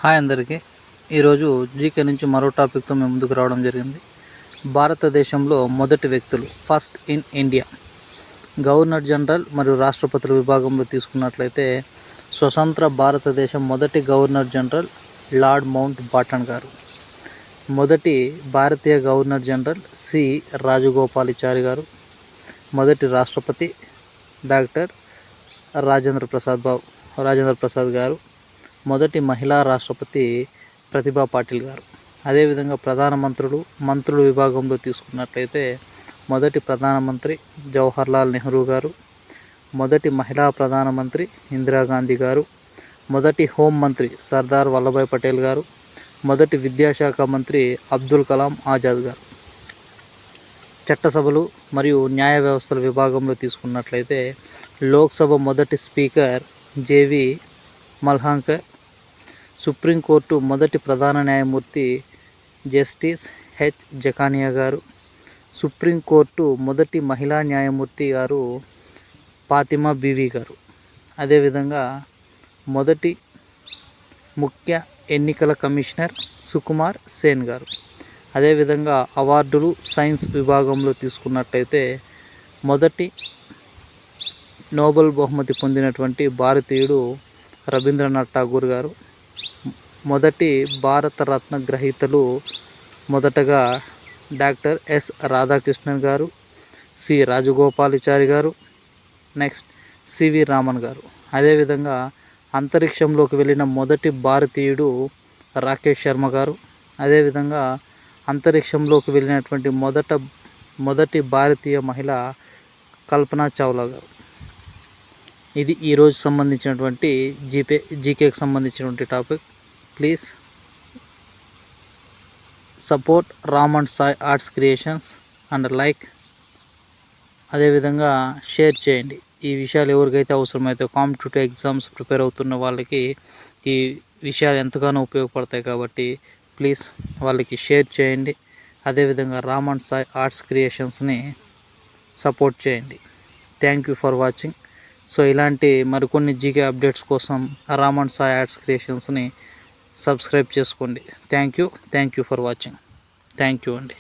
Hi అందరికీ. ఈరోజు GK నుంచి మరో టాపిక్తో మేము ముందుకు రావడం జరిగింది. భారతదేశంలో మొదటి వ్యక్తులు, first in India. Governor general మరియు రాష్ట్రపతుల విభాగంలో తీసుకున్నట్లయితే స్వతంత్ర భారతదేశం మొదటి గవర్నర్ జనరల్ లార్డ్ మౌంట్ బాటన్ గారు. మొదటి భారతీయ గవర్నర్ జనరల్ సి రాజగోపాలాచారి గారు. మొదటి రాష్ట్రపతి డాక్టర్ రాజేంద్ర ప్రసాద్ గారు. మొదటి మహిళా రాష్ట్రపతి ప్రతిభా పాటిల్ గారు. అదేవిధంగా మంత్రుల విభాగంలో తీసుకున్నట్లయితే మొదటి ప్రధానమంత్రి జవహర్లాల్ నెహ్రూ గారు. మొదటి మహిళా ప్రధానమంత్రి ఇందిరాగాంధీ గారు. మొదటి హోంమంత్రి సర్దార్ వల్లభాయ్ పటేల్ గారు. మొదటి విద్యాశాఖ మంత్రి అబ్దుల్ కలాం ఆజాద్ గారు. చట్టసభలు మరియు న్యాయ వ్యవస్థల విభాగంలో తీసుకున్నట్లయితే లోక్సభ మొదటి స్పీకర్ జేవి మల్హంకర్. సుప్రీంకోర్టు మొదటి ప్రధాన న్యాయమూర్తి జస్టిస్ హెచ్ జకానియా గారు. సుప్రీంకోర్టు మొదటి మహిళా న్యాయమూర్తి గారు ఫాతిమా బీవీ గారు. అదేవిధంగా మొదటి ముఖ్య ఎన్నికల కమిషనర్ సుకుమార్ సేన్ గారు. అదేవిధంగా అవార్డులు సైన్స్ విభాగంలో తీసుకున్నట్లయితే మొదటి నోబెల్ బహుమతి పొందినటువంటి భారతీయుడు రవీంద్రనాథ్ ఠాగూర్ గారు. మొదటి భారతరత్న గ్రహీతలు మొదటగా డాక్టర్ ఎస్ రాధాకృష్ణన్ గారు, సి రాజగోపాలాచారి గారు, నెక్స్ట్ సివి రామన్ గారు. అదేవిధంగా అంతరిక్షంలోకి వెళ్ళిన మొదటి భారతీయుడు రాకేష్ శర్మ గారు. అదేవిధంగా అంతరిక్షంలోకి వెళ్ళినటువంటి మొదటి భారతీయ మహిళ కల్పనా చావ్లా గారు. ఇది ఈరోజు సంబంధించినటువంటి జీకేకి సంబంధించినటువంటి topic. Please support Ram and Sai arts creations and like. అదేవిధంగా షేర్ చేయండి. ఈ విషయాలు ఎవరికైతే అవసరమైతే కాంపిటేటివ్ ఎగ్జామ్స్ ప్రిపేర్ అవుతున్న వాళ్ళకి ఈ విషయాలు ఎంతగానో ఉపయోగపడతాయి కాబట్టి ప్లీజ్ వాళ్ళకి షేర్ చేయండి. అదేవిధంగా రామ్ అండ్ సాయి ఆర్ట్స్ క్రియేషన్స్ని సపోర్ట్ చేయండి. Thank you for watching. So ఇలాంటి మరికొన్ని జీకే అప్డేట్స్ కోసం రామ్ అండ్ సాయి ఆర్ట్స్ క్రియేషన్స్ని సబ్స్క్రైబ్ చేసుకోండి. Thank you for watching. Thank you అండి.